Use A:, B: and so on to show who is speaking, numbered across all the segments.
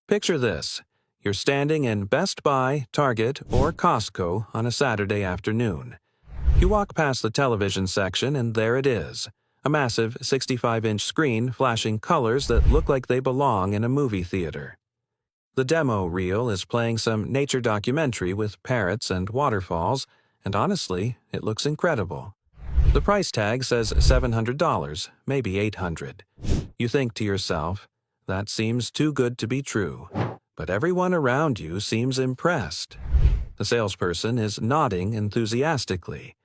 A: Picture this. You're standing in Best Buy, Target, or Costco on a Saturday afternoon. You walk past the television section and there it is, a massive 65-inch screen flashing colors that look like they belong in a movie theater. The demo reel is playing some nature documentary with parrots and waterfalls, and honestly, it looks incredible. The price tag says $700, maybe $800. You think to yourself, that seems too good to be true. But everyone around you seems impressed. The salesperson is nodding enthusiastically.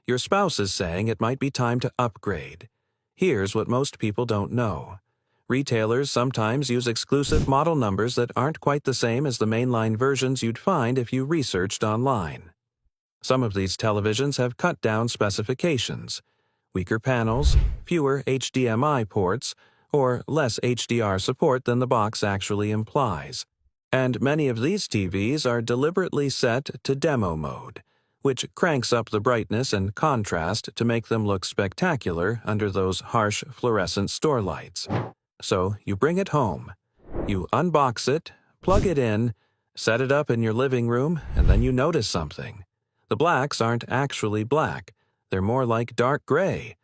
A: Your spouse is saying it might be time to upgrade. Here's what most people don't know. Retailers sometimes use exclusive model numbers that aren't quite the same as the mainline versions you'd find if you researched online. Some of these televisions have cut down specifications, weaker panels, fewer HDMI ports, or less HDR support than the box actually implies. And many of these TVs are deliberately set to demo mode, which cranks up the brightness and contrast to make them look spectacular under those harsh fluorescent store lights. So you bring it home. You unbox it, plug it in, set it up in your living room, and then you notice something. The blacks aren't actually black. They're more like dark gray.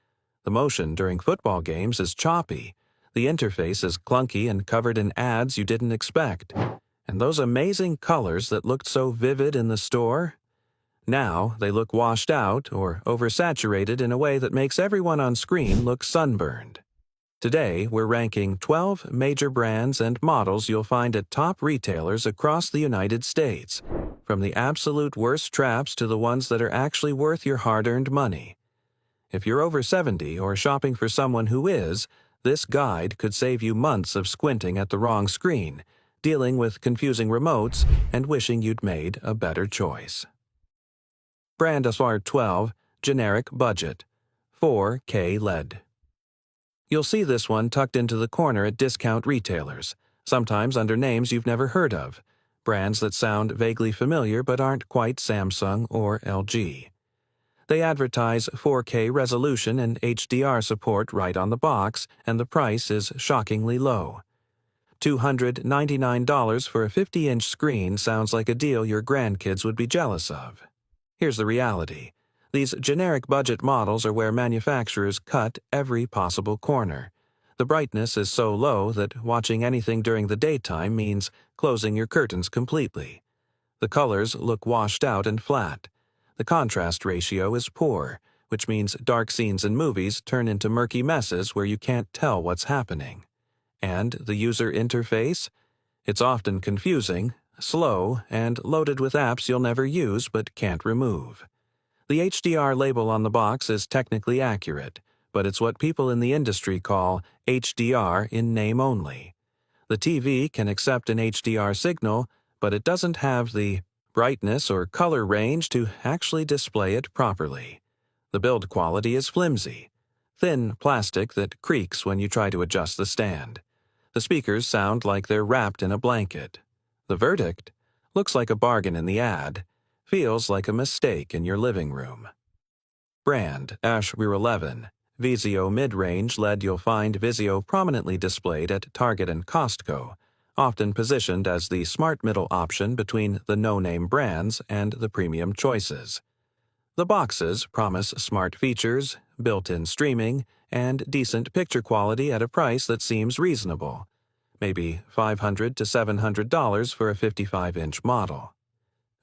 A: The motion during football games is choppy. The interface is clunky and covered in ads you didn't expect. And those amazing colors that looked so vivid in the store? Now they look washed out or oversaturated in a way that makes everyone on screen look sunburned. Today, we're ranking 12 major brands and models you'll find at top retailers across the United States, from the absolute worst traps to the ones that are actually worth your hard-earned money. If you're over 70 or shopping for someone who is, this guide could save you months of squinting at the wrong screen, dealing with confusing remotes, and wishing you'd made a better choice. Brand Aswar 12, Generic Budget, 4K LED. You'll see this one tucked into the corner at discount retailers, sometimes under names you've never heard of, brands that sound vaguely familiar but aren't quite Samsung or LG. They advertise 4K resolution and HDR support right on the box, and the price is shockingly low. $299 for a 50-inch screen sounds like a deal your grandkids would be jealous of. Here's the reality. These generic budget models are where manufacturers cut every possible corner. The brightness is so low that watching anything during the daytime means closing your curtains completely. The colors look washed out and flat. The contrast ratio is poor, which means dark scenes in movies turn into murky messes where you can't tell what's happening. And the user interface? It's often confusing, slow, and loaded with apps you'll never use but can't remove. The HDR label on the box is technically accurate, but it's what people in the industry call HDR in name only. The TV can accept an HDR signal, but it doesn't have the brightness or color range to actually display it properly. The build quality is flimsy, thin plastic that creaks when you try to adjust the stand. The speakers sound like they're wrapped in a blanket. The verdict? Looks like a bargain in the ad. Feels like a mistake in your living room. Brand Ashweer 11. Vizio mid-range LED. You'll find Vizio prominently displayed at Target and Costco, often positioned as the smart middle option between the no-name brands and the premium choices. The boxes promise smart features, built-in streaming, and decent picture quality at a price that seems reasonable, maybe $500 to $700 for a 55-inch model.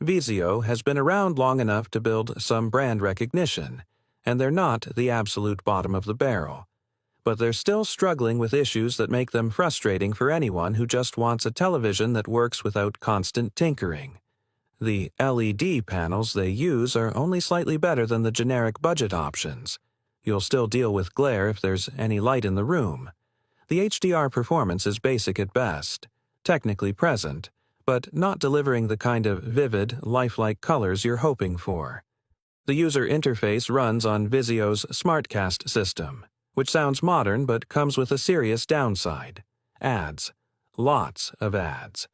A: Vizio has been around long enough to build some brand recognition, and they're not the absolute bottom of the barrel. But they're still struggling with issues that make them frustrating for anyone who just wants a television that works without constant tinkering. The LED panels they use are only slightly better than the generic budget options. You'll still deal with glare if there's any light in the room. The HDR performance is basic at best, technically present, but not delivering the kind of vivid, lifelike colors you're hoping for. The user interface runs on Vizio's SmartCast system, which sounds modern but comes with a serious downside. Ads. Lots of ads.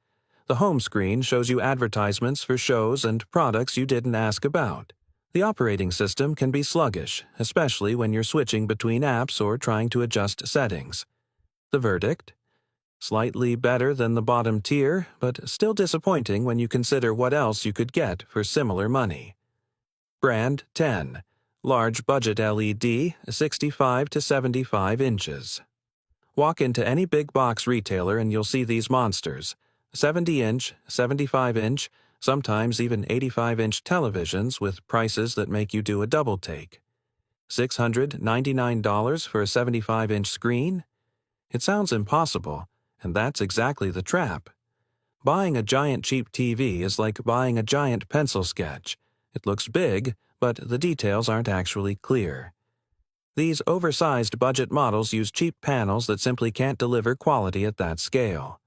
A: The home screen shows you advertisements for shows and products you didn't ask about. The operating system can be sluggish, especially when you're switching between apps or trying to adjust settings. The verdict? Slightly better than the bottom tier, but still disappointing when you consider what else you could get for similar money. Brand 10. Large budget LED, 65 to 75 inches. Walk into any big box retailer and you'll see these monsters. 70-inch, 75-inch, sometimes even 85-inch televisions with prices that make you do a double take. $699 for a 75-inch screen? It sounds impossible, and that's exactly the trap. Buying a giant cheap TV is like buying a giant pencil sketch. It looks big, but the details aren't actually clear. These oversized budget models use cheap panels that simply can't deliver quality at that scale.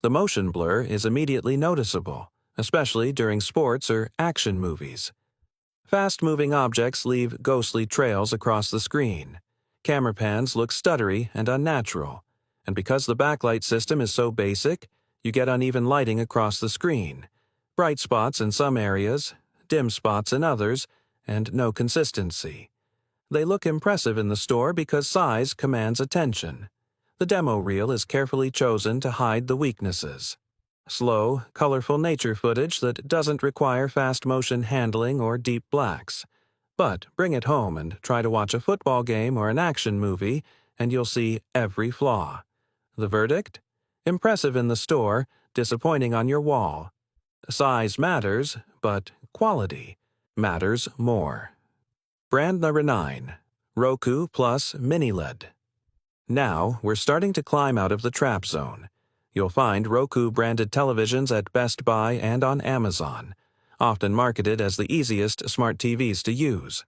A: The motion blur is immediately noticeable, especially during sports or action movies. Fast-moving objects leave ghostly trails across the screen. Camera pans look stuttery and unnatural, and because the backlight system is so basic, you get uneven lighting across the screen, bright spots in some areas, dim spots in others, and no consistency. They look impressive in the store because size commands attention. The demo reel is carefully chosen to hide the weaknesses. Slow, colorful nature footage that doesn't require fast motion handling or deep blacks. But bring it home and try to watch a football game or an action movie, and you'll see every flaw. The verdict? Impressive in the store, disappointing on your wall. Size matters, but quality matters more. Brand number 9. Roku Plus Mini LED. Now, we're starting to climb out of the trap zone. You'll find Roku-branded televisions at Best Buy and on Amazon, often marketed as the easiest smart TVs to use.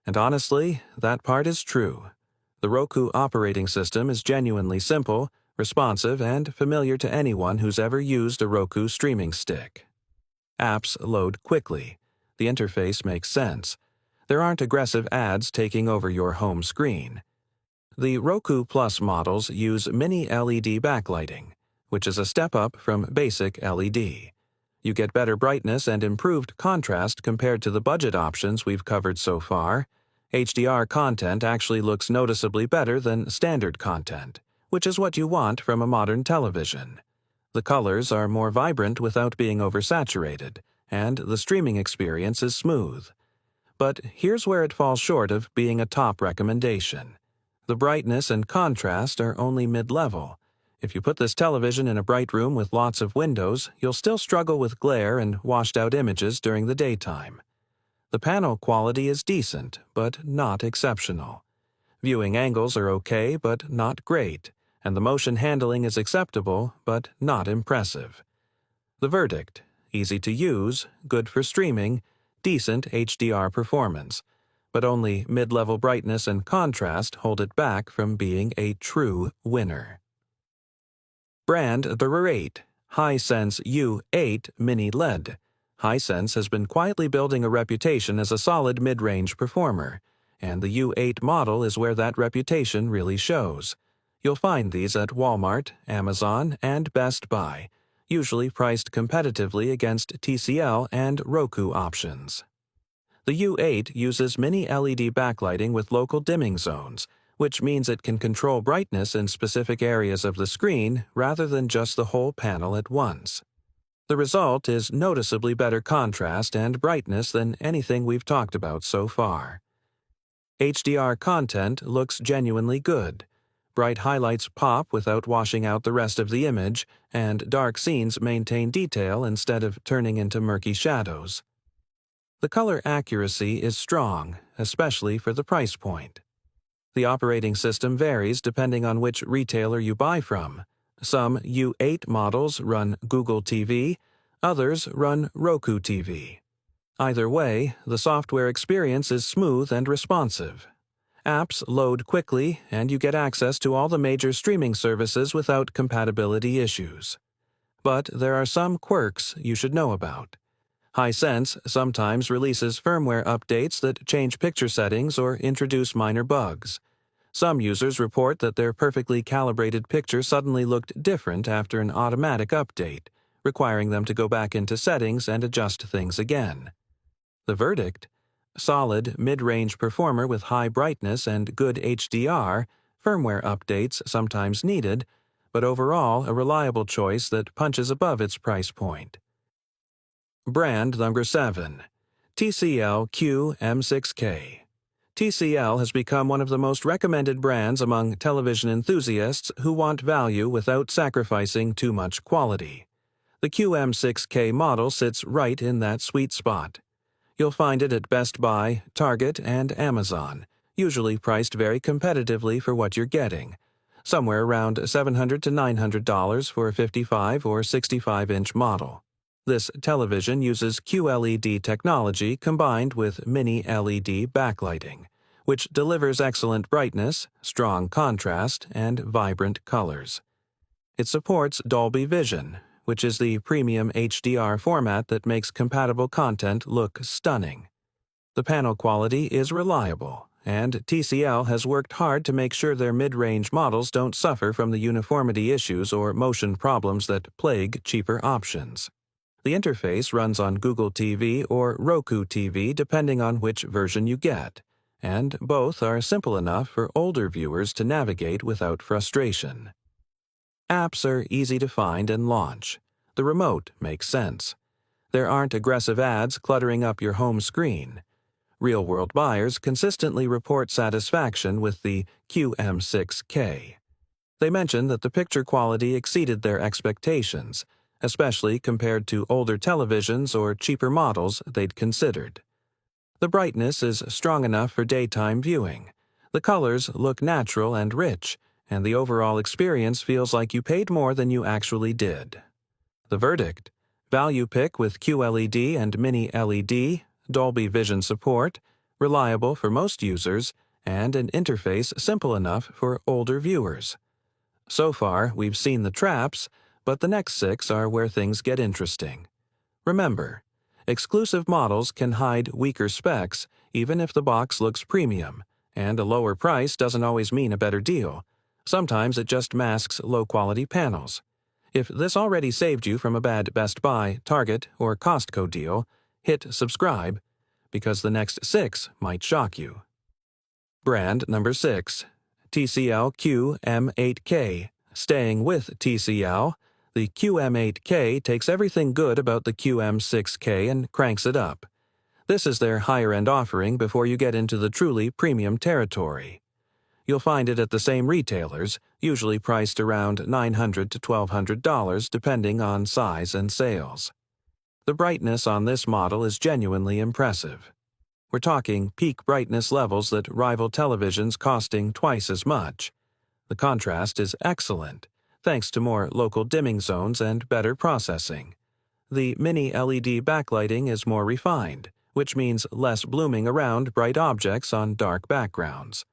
A: And honestly, that part is true. The Roku operating system is genuinely simple, responsive, and familiar to anyone who's ever used a Roku streaming stick. Apps load quickly. The interface makes sense. There aren't aggressive ads taking over your home screen. The Roku Plus models use mini LED backlighting, which is a step up from basic LED. You get better brightness and improved contrast compared to the budget options we've covered so far. HDR content actually looks noticeably better than standard content, which is what you want from a modern television. The colors are more vibrant without being oversaturated, and the streaming experience is smooth. But here's where it falls short of being a top recommendation. The brightness and contrast are only mid-level. If you put this television in a bright room with lots of windows, you'll still struggle with glare and washed-out images during the daytime. The panel quality is decent, but not exceptional. Viewing angles are okay, but not great, and the motion handling is acceptable, but not impressive. The verdict: easy to use, good for streaming, decent HDR performance, but only mid-level brightness and contrast hold it back from being a true winner. Brand number 8. Hisense U8 Mini LED. Hisense has been quietly building a reputation as a solid mid-range performer, and the U8 model is where that reputation really shows. You'll find these at Walmart, Amazon, and Best Buy, usually priced competitively against TCL and Roku options. The U8 uses mini LED backlighting with local dimming zones, which means it can control brightness in specific areas of the screen rather than just the whole panel at once. The result is noticeably better contrast and brightness than anything we've talked about so far. HDR content looks genuinely good. Bright highlights pop without washing out the rest of the image, and dark scenes maintain detail instead of turning into murky shadows. The color accuracy is strong, especially for the price point. The operating system varies depending on which retailer you buy from. Some U8 models run Google TV, others run Roku TV. Either way, the software experience is smooth and responsive. Apps load quickly, and you get access to all the major streaming services without compatibility issues. But there are some quirks you should know about. Hisense sometimes releases firmware updates that change picture settings or introduce minor bugs. Some users report that their perfectly calibrated picture suddenly looked different after an automatic update, requiring them to go back into settings and adjust things again. The verdict? Solid, mid-range performer with high brightness and good HDR, firmware updates sometimes needed, but overall a reliable choice that punches above its price point. Brand number 7. TCL QM6K. TCL has become one of the most recommended brands among television enthusiasts who want value without sacrificing too much quality. The QM6K model sits right in that sweet spot. You'll find it at Best Buy, Target, and Amazon, usually priced very competitively for what you're getting, somewhere around $700 to $900 for a 55 or 65-inch model. This television uses QLED technology combined with mini LED backlighting, which delivers excellent brightness, strong contrast, and vibrant colors. It supports Dolby Vision, which is the premium HDR format that makes compatible content look stunning. The panel quality is reliable, and TCL has worked hard to make sure their mid-range models don't suffer from the uniformity issues or motion problems that plague cheaper options. The interface runs on Google TV or Roku TV depending on which version you get, and both are simple enough for older viewers to navigate without frustration. Apps are easy to find and launch. The remote makes sense. There aren't aggressive ads cluttering up your home screen. Real-world buyers consistently report satisfaction with the QM6K. They mention that the picture quality exceeded their expectations, especially compared to older televisions or cheaper models they'd considered. The brightness is strong enough for daytime viewing. The colors look natural and rich, and the overall experience feels like you paid more than you actually did. The verdict: value pick with QLED and mini LED, Dolby Vision support, reliable for most users, and an interface simple enough for older viewers. So far, we've seen the traps, but the next 6 are where things get interesting. Remember, exclusive models can hide weaker specs even if the box looks premium, and a lower price doesn't always mean a better deal. Sometimes it just masks low-quality panels. If this already saved you from a bad Best Buy, Target, or Costco deal, hit subscribe, because the next 6 might shock you. Brand number 6. TCL QM8K. Staying with TCL, the QM8K takes everything good about the QM6K and cranks it up. This is their higher-end offering before you get into the truly premium territory. You'll find it at the same retailers, usually priced around $900 to $1,200 depending on size and sales. The brightness on this model is genuinely impressive. We're talking peak brightness levels that rival televisions costing twice as much. The contrast is excellent, thanks to more local dimming zones and better processing. The mini LED backlighting is more refined, which means less blooming around bright objects on dark backgrounds.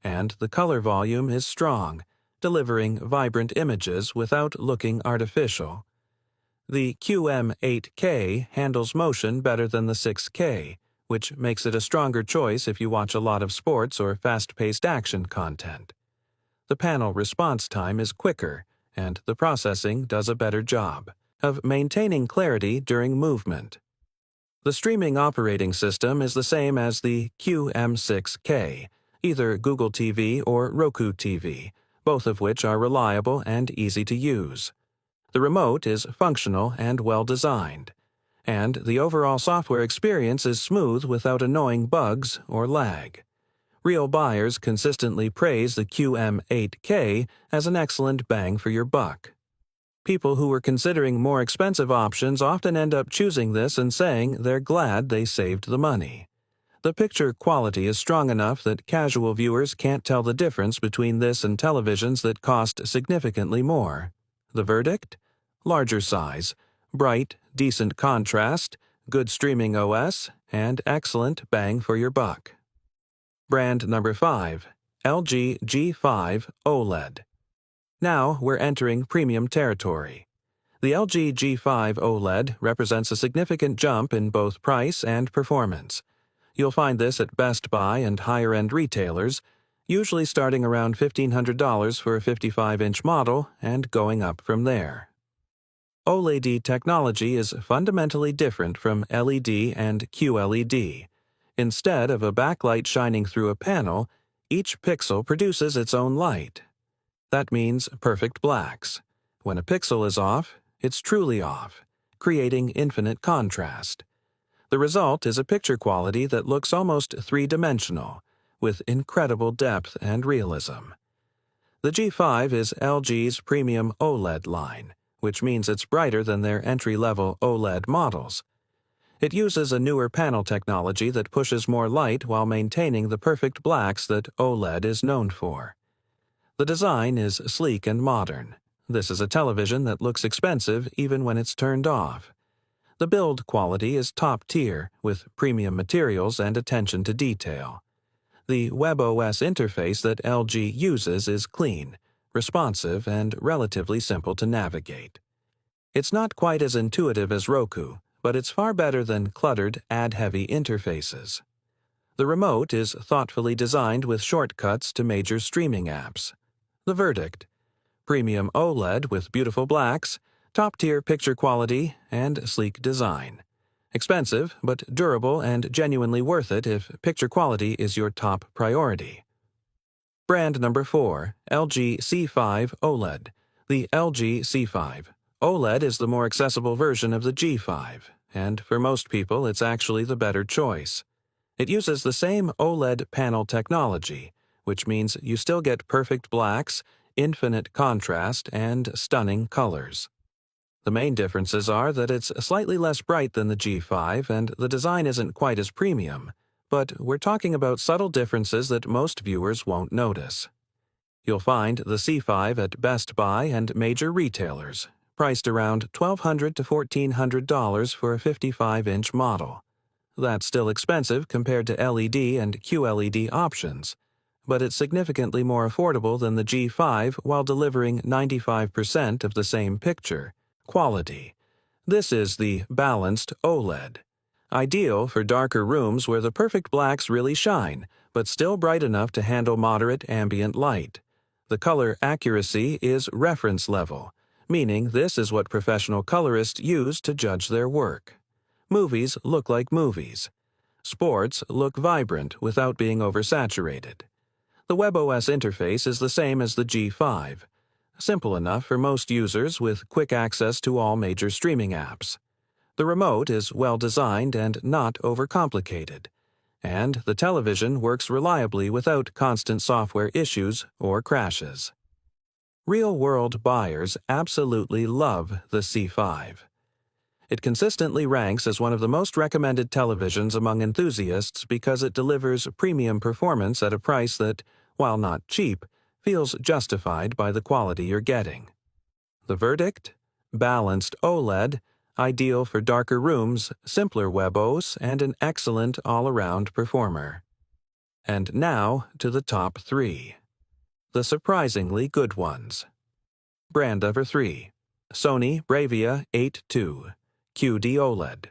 A: And the color volume is strong, delivering vibrant images without looking artificial. The QM8K handles motion better than the 6K, which makes it a stronger choice if you watch a lot of sports or fast-paced action content. The panel response time is quicker, and the processing does a better job of maintaining clarity during movement. The streaming operating system is the same as the QM6K, either Google TV or Roku TV, both of which are reliable and easy to use. The remote is functional and well-designed, and the overall software experience is smooth without annoying bugs or lag. Real buyers consistently praise the QM8K as an excellent bang for your buck. People who were considering more expensive options often end up choosing this and saying they're glad they saved the money. The picture quality is strong enough that casual viewers can't tell the difference between this and televisions that cost significantly more. The verdict? Larger size, bright, decent contrast, good streaming OS, and excellent bang for your buck. Brand number 5. LG G5 OLED. Now we're entering premium territory. The LG G5 OLED represents a significant jump in both price and performance. You'll find this at Best Buy and higher-end retailers, usually starting around $1,500 for a 55-inch model and going up from there. OLED technology is fundamentally different from LED and QLED. Instead of a backlight shining through a panel, each pixel produces its own light. That means perfect blacks. When a pixel is off, it's truly off, creating infinite contrast. The result is a picture quality that looks almost three-dimensional, with incredible depth and realism. The G5 is LG's premium OLED line, which means it's brighter than their entry-level OLED models. It uses a newer panel technology that pushes more light while maintaining the perfect blacks that OLED is known for. The design is sleek and modern. This is a television that looks expensive even when it's turned off. The build quality is top tier, with premium materials and attention to detail. The WebOS interface that LG uses is clean, responsive, and relatively simple to navigate. It's not quite as intuitive as Roku, but it's far better than cluttered, ad-heavy interfaces. The remote is thoughtfully designed with shortcuts to major streaming apps. The verdict: premium OLED with beautiful blacks, top-tier picture quality, and sleek design. Expensive, but durable and genuinely worth it if picture quality is your top priority. Brand number 4, LG C5 OLED. The LG C5 OLED is the more accessible version of the G5, and for most people it's actually the better choice. It uses the same OLED panel technology, which means you still get perfect blacks, infinite contrast, and stunning colors. The main differences are that it's slightly less bright than the G5 and the design isn't quite as premium, but we're talking about subtle differences that most viewers won't notice. You'll find the C5 at Best Buy and major retailers, priced around $1,200 to $1,400 for a 55-inch model. That's still expensive compared to LED and QLED options, but it's significantly more affordable than the G5 while delivering 95% of the same picture quality. This is the balanced OLED, ideal for darker rooms where the perfect blacks really shine, but still bright enough to handle moderate ambient light. The color accuracy is reference level, meaning this is what professional colorists use to judge their work. Movies look like movies. Sports look vibrant without being oversaturated. The WebOS interface is the same as the G5. Simple enough for most users with quick access to all major streaming apps. The remote is well designed and not overcomplicated, and the television works reliably without constant software issues or crashes. Real-world buyers absolutely love the C5. It consistently ranks as one of the most recommended televisions among enthusiasts because it delivers premium performance at a price that, while not cheap, feels justified by the quality you're getting. The verdict? Balanced OLED, ideal for darker rooms, simpler WebOS, and an excellent all-around performer. And now to the top 3. The surprisingly good ones. Brand number 3. Sony Bravia 8 II QD OLED.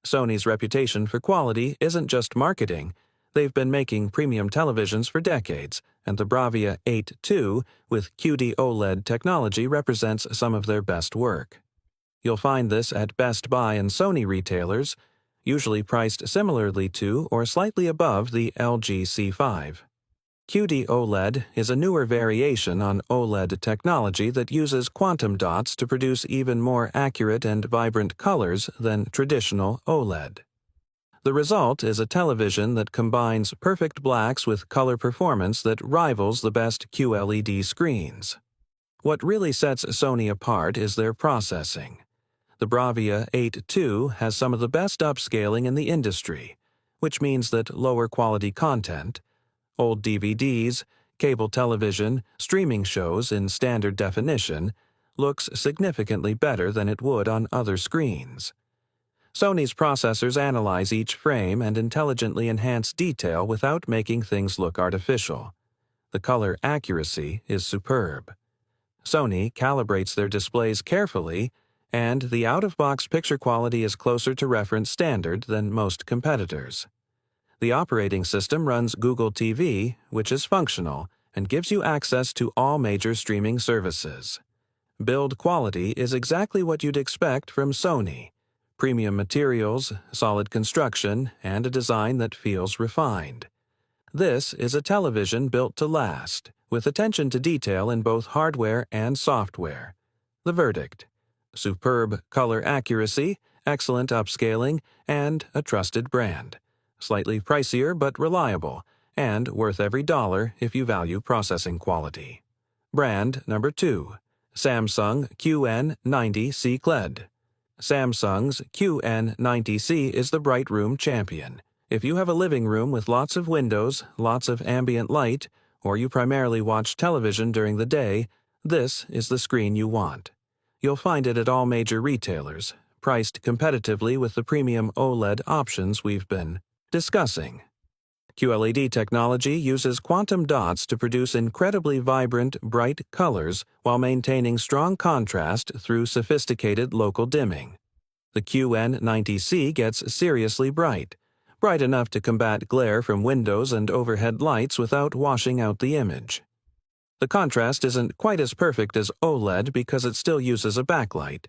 A: Sony's reputation for quality isn't just marketing. They've been making premium televisions for decades, and the Bravia 8 II with QD OLED technology represents some of their best work. You'll find this at Best Buy and Sony retailers, usually priced similarly to or slightly above the LG C5. QD OLED is a newer variation on OLED technology that uses quantum dots to produce even more accurate and vibrant colors than traditional OLED. The result is a television that combines perfect blacks with color performance that rivals the best QLED screens. What really sets Sony apart is their processing. The Bravia 8 II has some of the best upscaling in the industry, which means that lower quality content, old DVDs, cable television, streaming shows in standard definition, looks significantly better than it would on other screens. Sony's processors analyze each frame and intelligently enhance detail without making things look artificial. The color accuracy is superb. Sony calibrates their displays carefully, and the out-of-box picture quality is closer to reference standard than most competitors. The operating system runs Google TV, which is functional and gives you access to all major streaming services. Build quality is exactly what you'd expect from Sony. Premium materials, solid construction, and a design that feels refined. This is a television built to last, with attention to detail in both hardware and software. The verdict: superb color accuracy, excellent upscaling, and a trusted brand. Slightly pricier but reliable, and worth every dollar if you value processing quality. Brand number 2. Samsung QN90C QLED. Samsung's QN90C is the bright room champion. If you have a living room with lots of windows, lots of ambient light, or you primarily watch television during the day, this is the screen you want. You'll find it at all major retailers, priced competitively with the premium OLED options we've been discussing. QLED technology uses quantum dots to produce incredibly vibrant, bright colors while maintaining strong contrast through sophisticated local dimming. The QN90C gets seriously bright enough to combat glare from windows and overhead lights without washing out the image. The contrast isn't quite as perfect as OLED because it still uses a backlight,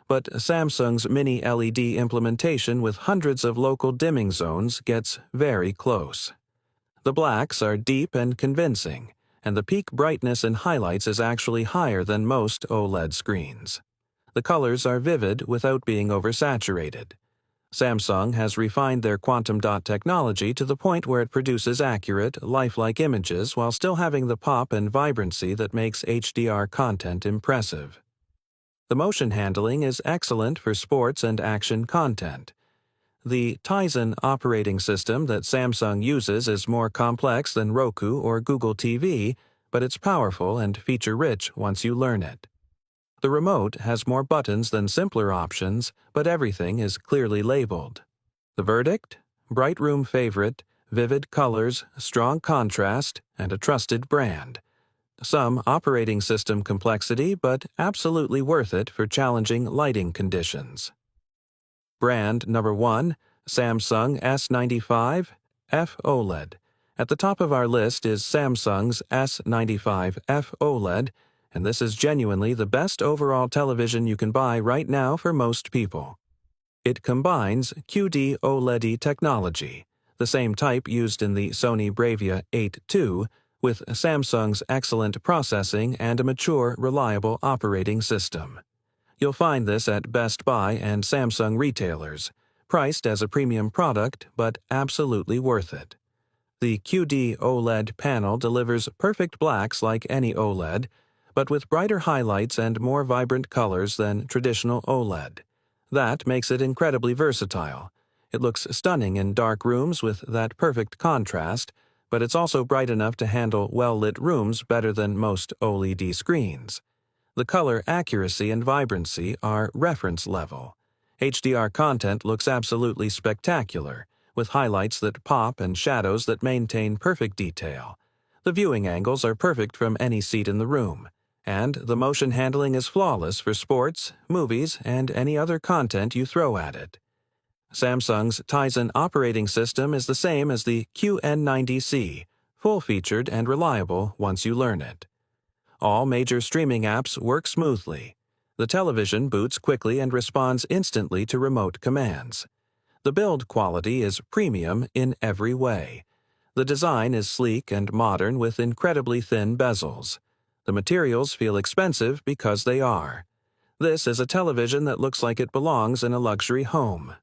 A: but Samsung's mini LED implementation with hundreds of local dimming zones gets very close. The blacks are deep and convincing, and the peak brightness in highlights is actually higher than most OLED screens. The colors are vivid without being oversaturated. Samsung has refined their quantum dot technology to the point where it produces accurate, lifelike images while still having the pop and vibrancy that makes HDR content impressive. The motion handling is excellent for sports and action content. The Tizen operating system that Samsung uses is more complex than Roku or Google TV, but it's powerful and feature-rich once you learn it. The remote has more buttons than simpler options, but everything is clearly labeled. The verdict? Bright room favorite, vivid colors, strong contrast, and a trusted brand. Some operating system complexity, but absolutely worth it for challenging lighting conditions. Brand number 1, Samsung S95 F OLED. At the top of our list is Samsung's S95 F OLED, and this is genuinely the best overall television you can buy right now for most people. It combines QD OLED technology, the same type used in the Sony Bravia 8 II, with Samsung's excellent processing and a mature, reliable operating system. You'll find this at Best Buy and Samsung retailers, priced as a premium product but absolutely worth it. The QD OLED panel delivers perfect blacks like any OLED, but with brighter highlights and more vibrant colors than traditional OLED. That makes it incredibly versatile. It looks stunning in dark rooms with that perfect contrast, but it's also bright enough to handle well-lit rooms better than most OLED screens. The color accuracy and vibrancy are reference level. HDR content looks absolutely spectacular, with highlights that pop and shadows that maintain perfect detail. The viewing angles are perfect from any seat in the room, and the motion handling is flawless for sports, movies, and any other content you throw at it. Samsung's Tizen operating system is the same as the QN90C, full-featured and reliable once you learn it. All major streaming apps work smoothly. The television boots quickly and responds instantly to remote commands. The build quality is premium in every way. The design is sleek and modern with incredibly thin bezels. The materials feel expensive because they are. This is a television that looks like it belongs in a luxury home.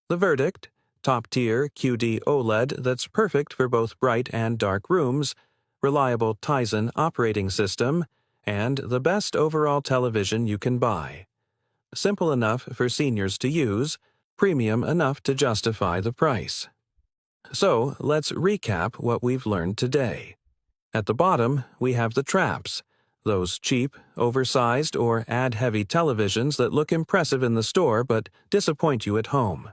A: The verdict? Top-tier QD OLED that's perfect for both bright and dark rooms, reliable Tizen operating system, and the best overall television you can buy. Simple enough for seniors to use, premium enough to justify the price. So, let's recap what we've learned today. At the bottom, we have the traps, those cheap, oversized, or ad-heavy televisions that look impressive in the store but disappoint you at home.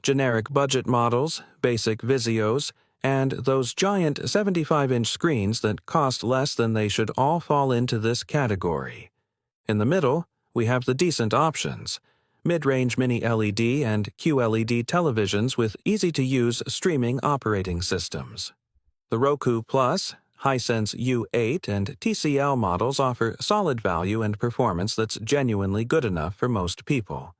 A: Generic budget models, basic Vizios, and those giant 75-inch screens that cost less than they should all fall into this category. In the middle, we have the decent options, mid-range mini LED and QLED televisions with easy-to-use streaming operating systems. The Roku Plus, Hisense U8, and TCL models offer solid value and performance that's genuinely good enough for most people.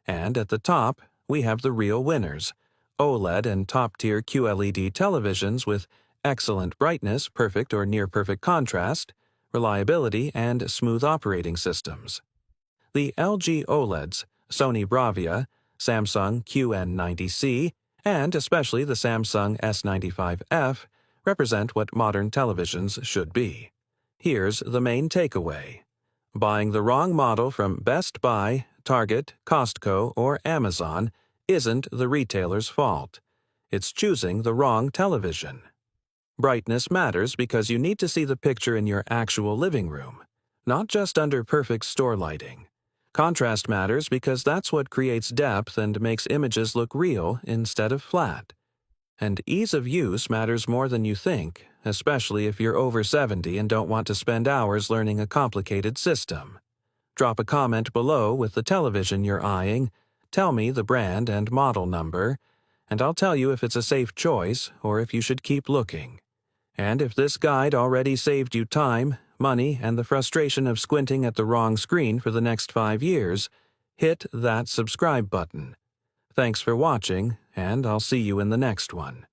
A: And at the top, we have the real winners, OLED and top-tier QLED televisions with excellent brightness, perfect or near-perfect contrast, reliability, and smooth operating systems. The LG OLEDs, Sony Bravia, Samsung QN90C, and especially the Samsung S95F represent what modern televisions should be. Here's the main takeaway. Buying the wrong model from Best Buy, Target, Costco, or Amazon isn't the retailer's fault. It's choosing the wrong television. Brightness matters because you need to see the picture in your actual living room, not just under perfect store lighting. Contrast matters because that's what creates depth and makes images look real instead of flat. And ease of use matters more than you think, especially if you're over 70 and don't want to spend hours learning a complicated system. Drop a comment below with the television you're eyeing, tell me the brand and model number, and I'll tell you if it's a safe choice or if you should keep looking. And if this guide already saved you time, money, and the frustration of squinting at the wrong screen for the next 5 years, hit that subscribe button. Thanks for watching, and I'll see you in the next one.